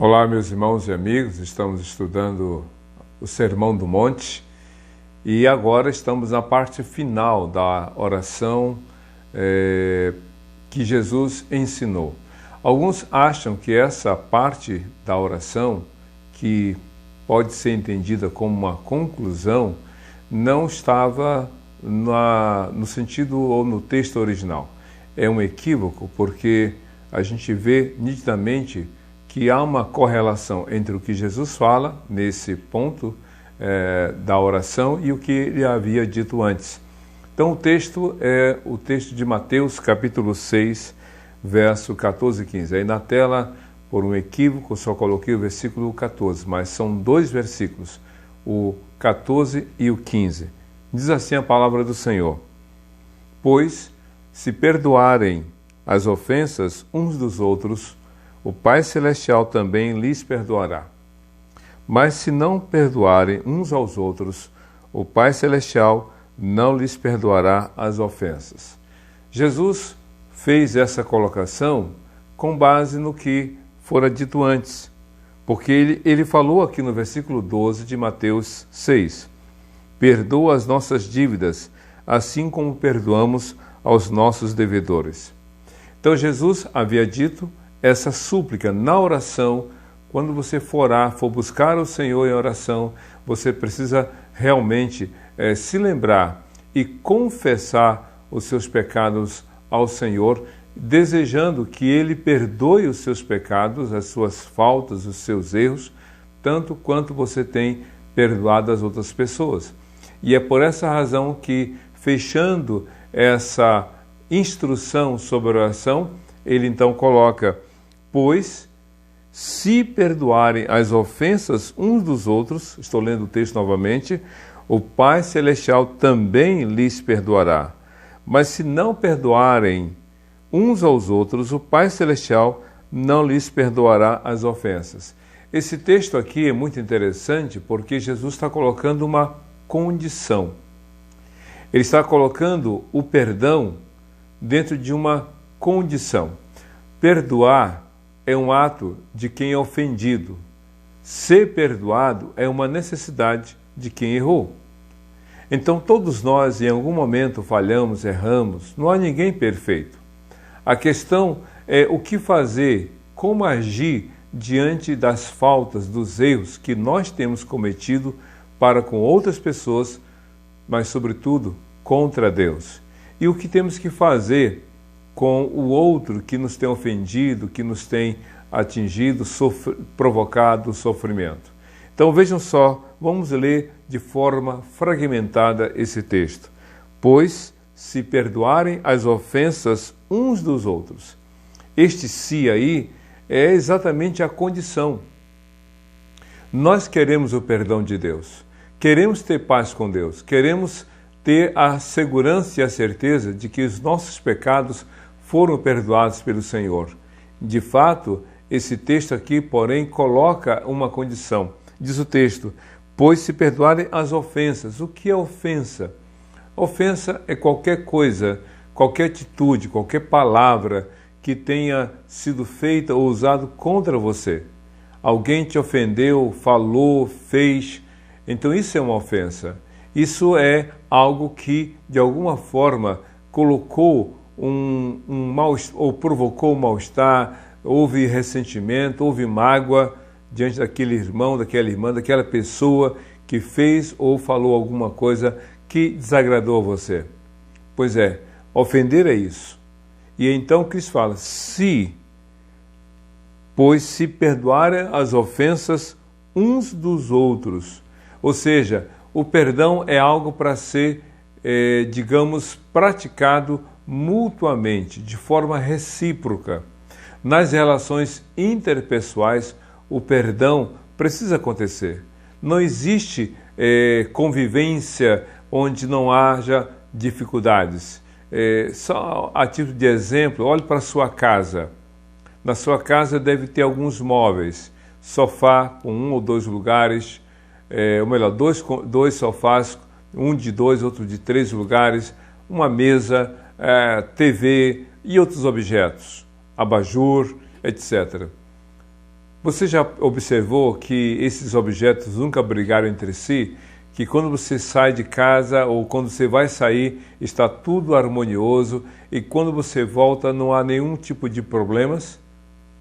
Olá, meus irmãos e amigos, estamos estudando o Sermão do Monte e agora estamos na parte final da oração que Jesus ensinou. Alguns acham que essa parte da oração, que pode ser entendida como uma conclusão, não estava no sentido ou no texto original. É um equívoco porque a gente vê nitidamente que há uma correlação entre o que Jesus fala nesse ponto da oração e o que ele havia dito antes. Então o texto é o texto de Mateus capítulo 6, verso 14 e 15. Aí na tela, por um equívoco, só coloquei o versículo 14, mas são dois versículos, o 14 e o 15. Diz assim a palavra do Senhor: Pois, se perdoarem as ofensas uns dos outros, o Pai Celestial também lhes perdoará. Mas se não perdoarem uns aos outros, o Pai Celestial não lhes perdoará as ofensas. Jesus fez essa colocação com base no que fora dito antes, porque ele falou aqui no versículo 12 de Mateus 6, perdoa as nossas dívidas, assim como perdoamos aos nossos devedores. Então Jesus havia dito essa súplica na oração. Quando você for buscar o Senhor em oração, você precisa realmente se lembrar e confessar os seus pecados ao Senhor, desejando que Ele perdoe os seus pecados, as suas faltas, os seus erros, tanto quanto você tem perdoado as outras pessoas. E é por essa razão que, fechando essa instrução sobre a oração, ele então coloca: Pois, se perdoarem as ofensas uns dos outros, estou lendo o texto novamente, o Pai Celestial também lhes perdoará. Mas se não perdoarem uns aos outros, o Pai Celestial não lhes perdoará as ofensas. Esse texto aqui é muito interessante porque Jesus está colocando uma condição. Ele está colocando o perdão dentro de uma condição. Perdoar é um ato de quem é ofendido. Ser perdoado é uma necessidade de quem errou. Então todos nós em algum momento falhamos, erramos, não há ninguém perfeito. A questão é o que fazer, como agir diante das faltas, dos erros que nós temos cometido para com outras pessoas, mas sobretudo contra Deus. E o que temos que fazer com o outro que nos tem ofendido, que nos tem atingido, provocado sofrimento. Então vejam só, vamos ler de forma fragmentada esse texto. Pois, se perdoarem as ofensas uns dos outros. Este se aí é exatamente a condição. Nós queremos o perdão de Deus, queremos ter paz com Deus, queremos ter a segurança e a certeza de que os nossos pecados foram perdoados pelo Senhor. De fato, esse texto aqui, porém, coloca uma condição. Diz o texto: pois se perdoarem as ofensas. O que é ofensa? Ofensa é qualquer coisa, qualquer atitude, qualquer palavra que tenha sido feita ou usado contra você. Alguém te ofendeu, falou, fez. Então isso é uma ofensa. Isso é algo que, de alguma forma, colocou ou provocou um mal-estar, houve ressentimento, houve mágoa diante daquele irmão, daquela irmã, daquela pessoa que fez ou falou alguma coisa que desagradou a você. Pois é, ofender é isso. E então Cristo fala: pois se perdoarem as ofensas uns dos outros. Ou seja, o perdão é algo para ser, praticado mutuamente, de forma recíproca. Nas relações interpessoais, o perdão precisa acontecer. Não existe convivência onde não haja dificuldades. Só a título de exemplo, olhe para a sua casa. Na sua casa deve ter alguns móveis, sofá com 1 ou 2 lugares, ou melhor, dois sofás, um de 2, outro de 3 lugares, uma mesa, TV e outros objetos, abajur, etc. Você já observou que esses objetos nunca brigaram entre si? Que quando você sai de casa ou quando você vai sair, está tudo harmonioso e quando você volta não há nenhum tipo de problemas?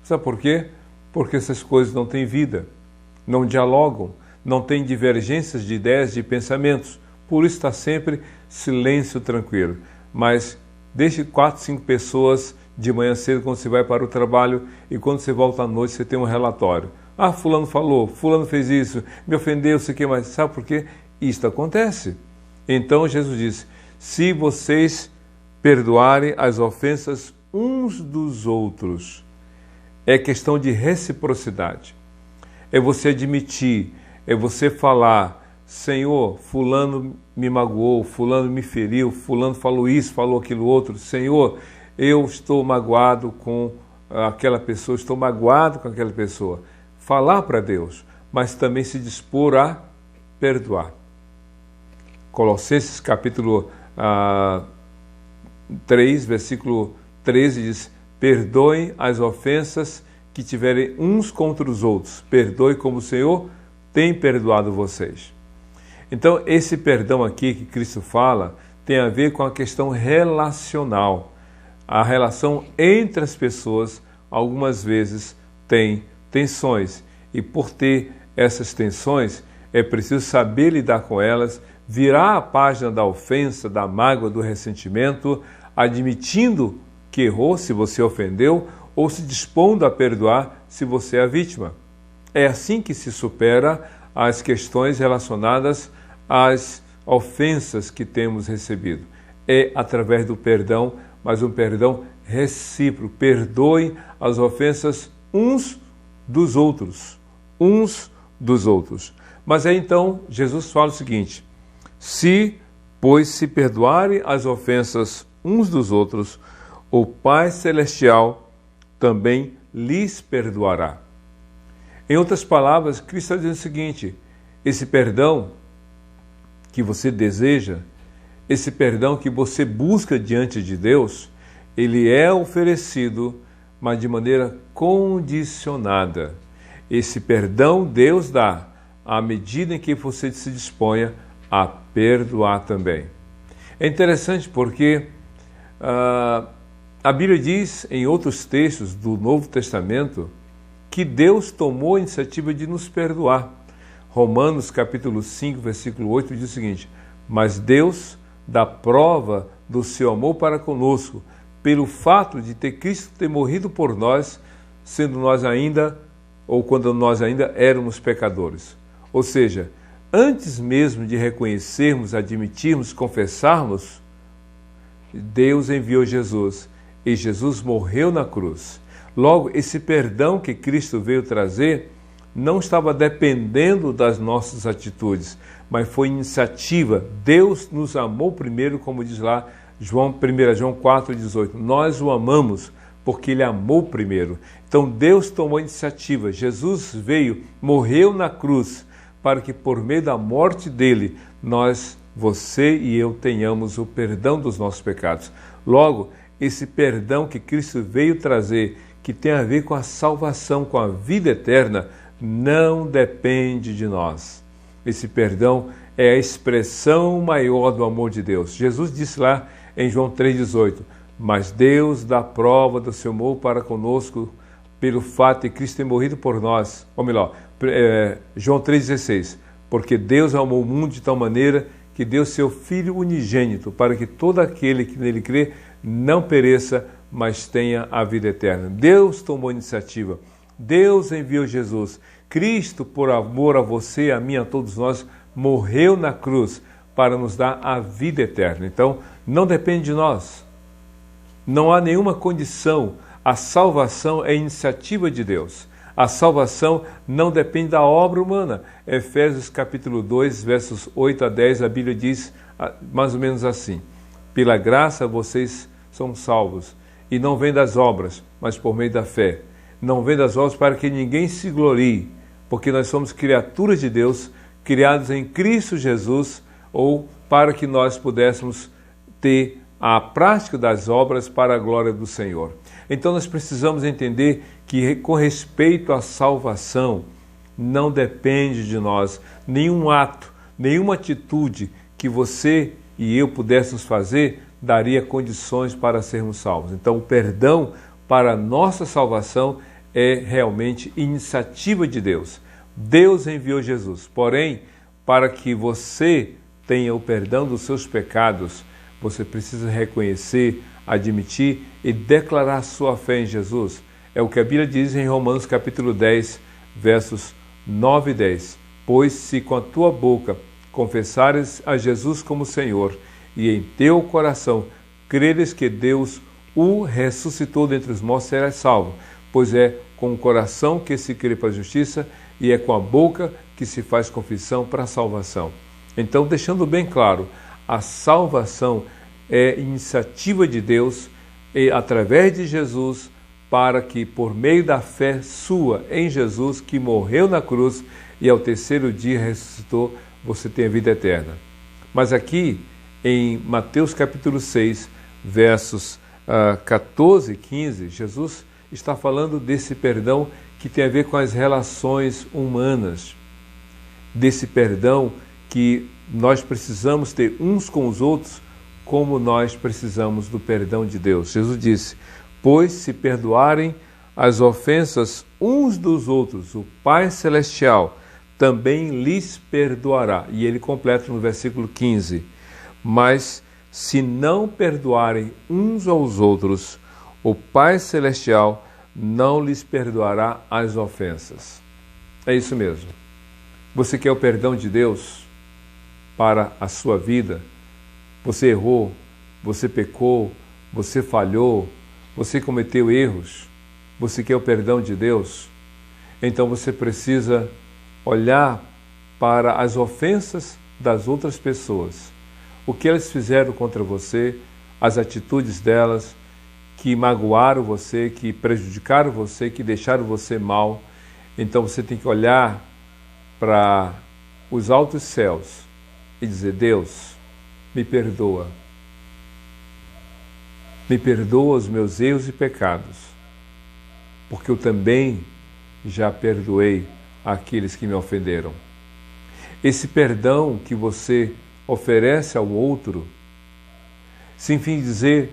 Sabe por quê? Porque essas coisas não têm vida, não dialogam, não têm divergências de ideias, de pensamentos. Por isso está sempre silêncio tranquilo. Mas deixe 4, 5 pessoas de manhã cedo quando você vai para o trabalho e quando você volta à noite você tem um relatório. Ah, fulano falou, fulano fez isso, me ofendeu, sei o que mais. Sabe por quê? Isto acontece. Então Jesus disse, se vocês perdoarem as ofensas uns dos outros, é questão de reciprocidade. É você admitir, é você falar, Senhor, fulano me magoou, fulano me feriu, fulano falou isso, falou aquilo outro. Senhor, eu estou magoado com aquela pessoa, estou magoado com aquela pessoa. Falar para Deus, mas também se dispor a perdoar. Colossenses capítulo 3, versículo 13 diz, perdoem as ofensas que tiverem uns contra os outros. Perdoe como o Senhor tem perdoado vocês. Então, esse perdão aqui que Cristo fala tem a ver com a questão relacional. A relação entre as pessoas, algumas vezes, tem tensões. E por ter essas tensões, é preciso saber lidar com elas, virar a página da ofensa, da mágoa, do ressentimento, admitindo que errou se você ofendeu, ou se dispondo a perdoar se você é a vítima. É assim que se supera as questões relacionadas às ofensas que temos recebido. É através do perdão, mas um perdão recíproco. Perdoem as ofensas uns dos outros. Uns dos outros. Mas aí então Jesus fala o seguinte, se, pois, se perdoarem as ofensas uns dos outros, o Pai Celestial também lhes perdoará. Em outras palavras, Cristo está dizendo o seguinte, esse perdão que você deseja, esse perdão que você busca diante de Deus, ele é oferecido, mas de maneira condicionada. Esse perdão Deus dá à medida em que você se disponha a perdoar também. É interessante porque a Bíblia diz em outros textos do Novo Testamento que Deus tomou a iniciativa de nos perdoar. Romanos capítulo 5, versículo 8 diz o seguinte, mas Deus dá prova do seu amor para conosco, pelo fato de ter Cristo ter morrido por nós, sendo nós ainda, ou quando nós ainda éramos pecadores. Ou seja, antes mesmo de reconhecermos, admitirmos, confessarmos, Deus enviou Jesus e Jesus morreu na cruz. Logo, esse perdão que Cristo veio trazer não estava dependendo das nossas atitudes, mas foi iniciativa. Deus nos amou primeiro, como diz lá 1 João 4,18. Nós o amamos porque Ele amou primeiro. Então Deus tomou a iniciativa. Jesus veio, morreu na cruz, para que por meio da morte dele, nós, você e eu, tenhamos o perdão dos nossos pecados. Logo, esse perdão que Cristo veio trazer, que tem a ver com a salvação, com a vida eterna, não depende de nós. Esse perdão é a expressão maior do amor de Deus. Jesus disse lá em João 3,18, mas Deus dá prova do seu amor para conosco pelo fato de Cristo ter morrido por nós. Ou melhor, João 3,16, porque Deus amou o mundo de tal maneira que deu seu Filho unigênito para que todo aquele que nele crê não pereça, mas tenha a vida eterna. Deus tomou a iniciativa. Deus enviou Jesus. Cristo, por amor a você, a mim, a todos nós, morreu na cruz para nos dar a vida eterna. Então, não depende de nós. Não há nenhuma condição. A salvação é iniciativa de Deus. A salvação não depende da obra humana. Efésios capítulo 2, versos 8 a 10, a Bíblia diz mais ou menos assim. Pela graça vocês são salvos. E não vem das obras, mas por meio da fé. Não vem das obras para que ninguém se glorie, porque nós somos criaturas de Deus, criados em Cristo Jesus, ou para que nós pudéssemos ter a prática das obras para a glória do Senhor. Então nós precisamos entender que com respeito à salvação, não depende de nós nenhum ato, nenhuma atitude que você e eu pudéssemos fazer daria condições para sermos salvos. Então o perdão para a nossa salvação é realmente iniciativa de Deus. Deus enviou Jesus, porém, para que você tenha o perdão dos seus pecados, você precisa reconhecer, admitir e declarar sua fé em Jesus. É o que a Bíblia diz em Romanos capítulo 10, versos 9 e 10. Pois se com a tua boca confessares a Jesus como Senhor e em teu coração creres que Deus o ressuscitou dentre os mortos, serás salvo. Pois é com o coração que se crê para a justiça e é com a boca que se faz confissão para a salvação. Então, deixando bem claro, a salvação é iniciativa de Deus e através de Jesus, para que por meio da fé sua em Jesus, que morreu na cruz e ao terceiro dia ressuscitou, você tenha vida eterna. Mas aqui em Mateus capítulo 6, versos 14 e 15, Jesus está falando desse perdão que tem a ver com as relações humanas, desse perdão que nós precisamos ter uns com os outros, como nós precisamos do perdão de Deus. Jesus disse: pois se perdoarem as ofensas uns dos outros, o Pai Celestial também lhes perdoará. E ele completa no versículo 15: mas se não perdoarem uns aos outros, o Pai Celestial não lhes perdoará as ofensas. É isso mesmo. Você quer o perdão de Deus para a sua vida? Você errou, você pecou, você falhou, você cometeu erros. Você quer o perdão de Deus? Então você precisa olhar para as ofensas das outras pessoas. O que elas fizeram contra você, as atitudes delas, que magoaram você, que prejudicaram você, que deixaram você mal. Então você tem que olhar para os altos céus e dizer: Deus, me perdoa. Me perdoa os meus erros e pecados, porque eu também já perdoei aqueles que me ofenderam. Esse perdão que você oferece ao outro, sem fim dizer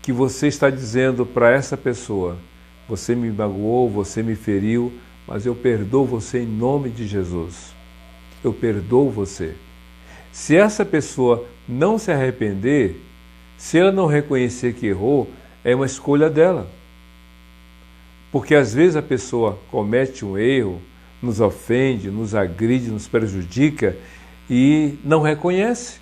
que você está dizendo para essa pessoa: você me magoou, você me feriu, mas eu perdoo você em nome de Jesus. Eu perdoo você. Se essa pessoa não se arrepender, se ela não reconhecer que errou, é uma escolha dela. Porque às vezes a pessoa comete um erro, nos ofende, nos agride, nos prejudica e não reconhece,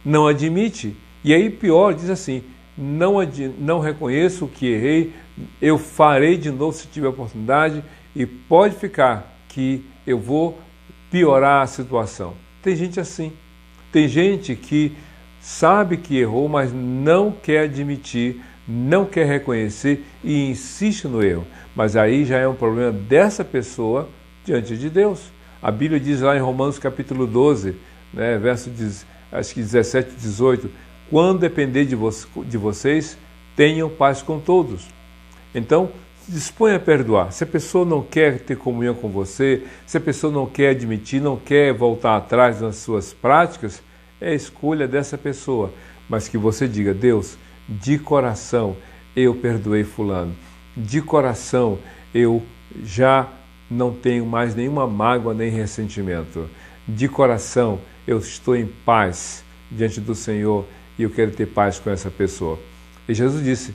não admite. E aí pior, diz assim: não reconheço que errei, eu farei de novo se tiver oportunidade e pode ficar que eu vou piorar a situação. Tem gente assim. Tem gente que sabe que errou, mas não quer admitir, não quer reconhecer e insiste no erro. Mas aí já é um problema dessa pessoa diante de Deus. A Bíblia diz lá em Romanos capítulo 12, né, verso acho que 17 e 18, quando depender de vocês, tenham paz com todos. Então, se disponha a perdoar. Se a pessoa não quer ter comunhão com você, se a pessoa não quer admitir, não quer voltar atrás nas suas práticas, é a escolha dessa pessoa. Mas que você diga: Deus, de coração eu perdoei fulano. De coração eu já não tenho mais nenhuma mágoa nem ressentimento. De coração eu estou em paz diante do Senhor e eu quero ter paz com essa pessoa. E Jesus disse: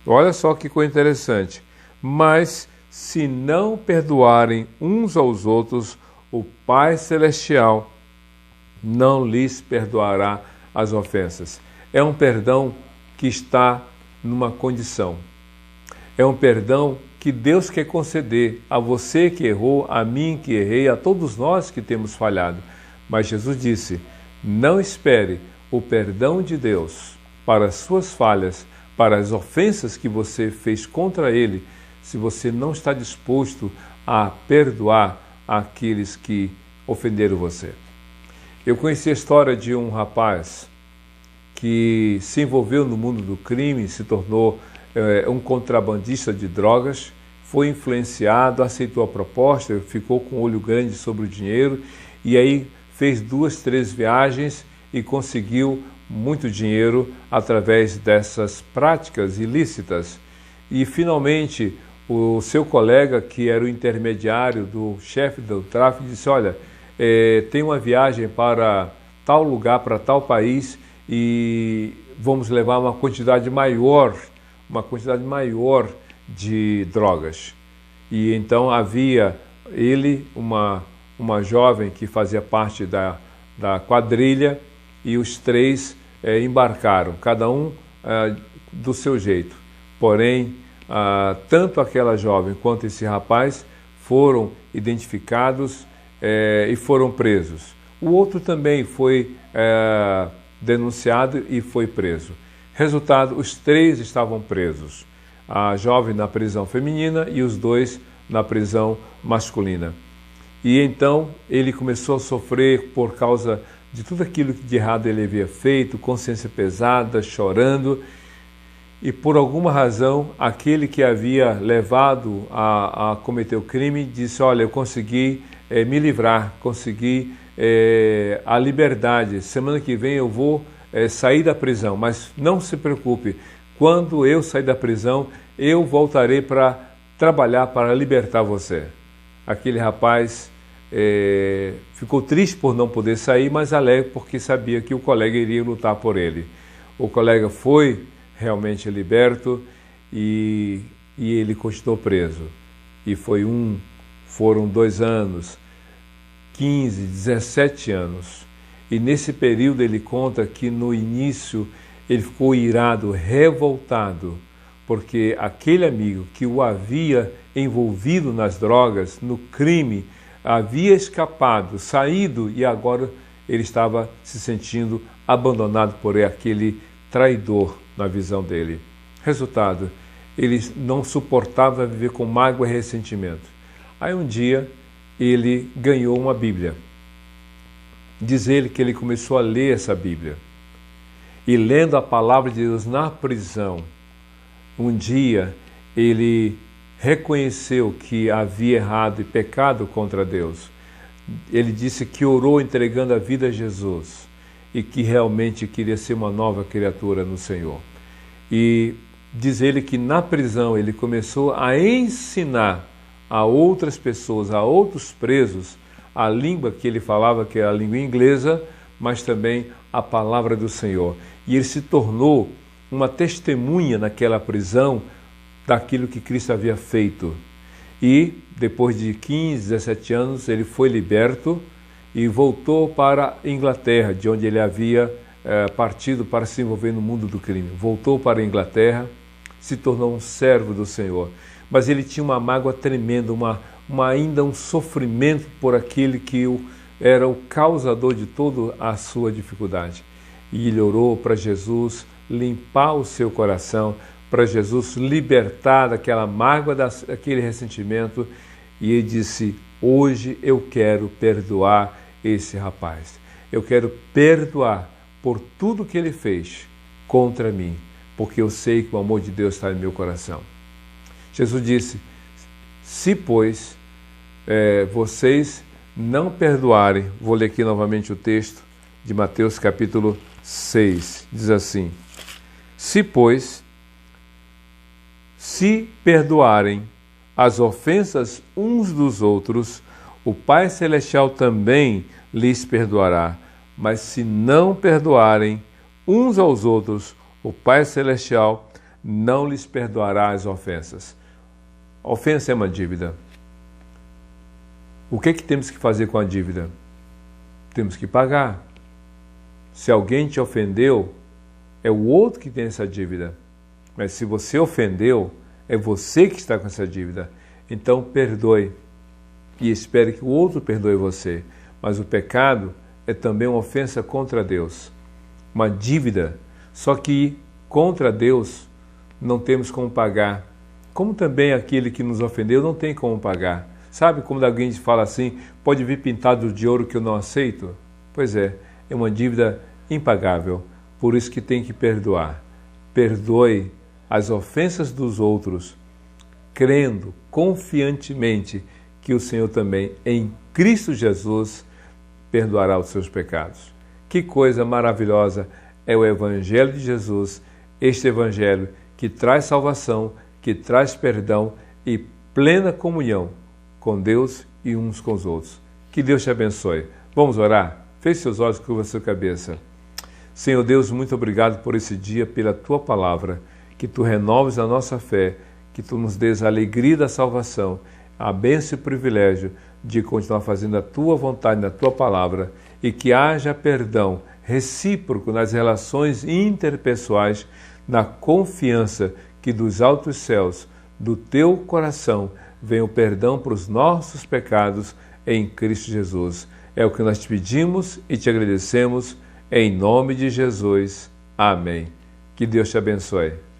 olha só que coisa interessante, mas se não perdoarem uns aos outros, o Pai Celestial não lhes perdoará as ofensas. É um perdão que está numa condição. É um perdão que Deus quer conceder a você que errou, a mim que errei, a todos nós que temos falhado. Mas Jesus disse: não espere o perdão de Deus para as suas falhas, para as ofensas que você fez contra Ele, se você não está disposto a perdoar aqueles que ofenderam você. Eu conheci a história de um rapaz que se envolveu no mundo do crime, se tornou um contrabandista de drogas, foi influenciado, aceitou a proposta, ficou com o olho grande sobre o dinheiro e aí fez 2, 3 viagens e conseguiu muito dinheiro através dessas práticas ilícitas. E finalmente o seu colega, que era o intermediário do chefe do tráfico, disse: olha, tem uma viagem para tal lugar, para tal país, e vamos levar uma quantidade maior de drogas. E então havia uma jovem que fazia parte da quadrilha, e os 3 embarcaram, cada um do seu jeito. Porém, tanto aquela jovem quanto esse rapaz foram identificados e foram presos. O outro também foi denunciado e foi preso. Resultado, os 3 estavam presos. A jovem na prisão feminina e os 2 na prisão masculina. E então ele começou a sofrer por causa de tudo aquilo de errado ele havia feito, consciência pesada, chorando. E por alguma razão, aquele que havia levado a cometer o crime disse: olha, eu consegui me livrar, consegui a liberdade. Semana que vem eu vou sair da prisão, mas não se preocupe, quando eu sair da prisão, eu voltarei para trabalhar para libertar você. Aquele rapaz ficou triste por não poder sair, mas alegre porque sabia que o colega iria lutar por ele. O colega foi realmente liberto e ele continuou preso. E foram 2 anos, 15, 17 anos. E nesse período ele conta que no início ele ficou irado, revoltado, porque aquele amigo que o havia envolvido nas drogas, no crime, havia escapado, saído, e agora ele estava se sentindo abandonado por aquele traidor na visão dele. Resultado, ele não suportava viver com mágoa e ressentimento. Aí um dia ele ganhou uma Bíblia. Diz ele que ele começou a ler essa Bíblia. E lendo a palavra de Deus na prisão, um dia ele reconheceu que havia errado e pecado contra Deus. Ele disse que orou entregando a vida a Jesus e que realmente queria ser uma nova criatura no Senhor. E diz ele que na prisão ele começou a ensinar a outras pessoas, a outros presos, a língua que ele falava, que era a língua inglesa, mas também a palavra do Senhor. E ele se tornou uma testemunha naquela prisão daquilo que Cristo havia feito. E depois de 15, 17 anos, ele foi liberto e voltou para a Inglaterra, de onde ele havia partido para se envolver no mundo do crime. Voltou para a Inglaterra, se tornou um servo do Senhor. Mas ele tinha uma mágoa tremenda, ainda um sofrimento por aquele que era o causador de toda a sua dificuldade. E ele orou para Jesus limpar o seu coração, para Jesus libertar daquela mágoa, daquele ressentimento. E ele disse: hoje eu quero perdoar esse rapaz. Eu quero perdoar por tudo que ele fez contra mim, porque eu sei que o amor de Deus está no meu coração. Jesus disse: se, pois, vocês não perdoarem, vou ler aqui novamente o texto de Mateus capítulo 6, diz assim: se perdoarem as ofensas uns dos outros, o Pai Celestial também lhes perdoará. Mas se não perdoarem uns aos outros, o Pai Celestial não lhes perdoará as ofensas. A ofensa é uma dívida. O que temos que fazer com a dívida? Temos que pagar. Se alguém te ofendeu, é o outro que tem essa dívida. Mas se você ofendeu, é você que está com essa dívida. Então perdoe e espere que o outro perdoe você. Mas o pecado é também uma ofensa contra Deus, uma dívida. Só que contra Deus não temos como pagar. Como também aquele que nos ofendeu não tem como pagar. Sabe como alguém fala assim: pode vir pintado de ouro que eu não aceito? Pois é uma dívida impagável. Por isso que tem que perdoar. Perdoe as ofensas dos outros, crendo confiantemente que o Senhor também, em Cristo Jesus, perdoará os seus pecados. Que coisa maravilhosa é o Evangelho de Jesus, este Evangelho que traz salvação, que traz perdão e plena comunhão com Deus e uns com os outros. Que Deus te abençoe. Vamos orar? Feche seus olhos, curva a sua cabeça. Senhor Deus, muito obrigado por esse dia, pela Tua palavra, que Tu renoves a nossa fé, que Tu nos dês a alegria da salvação, a bênção e o privilégio de continuar fazendo a Tua vontade na Tua palavra e que haja perdão recíproco nas relações interpessoais, na confiança que dos altos céus, do Teu coração, vem o perdão para os nossos pecados em Cristo Jesus. É o que nós te pedimos e te agradecemos em nome de Jesus. Amém. Que Deus te abençoe.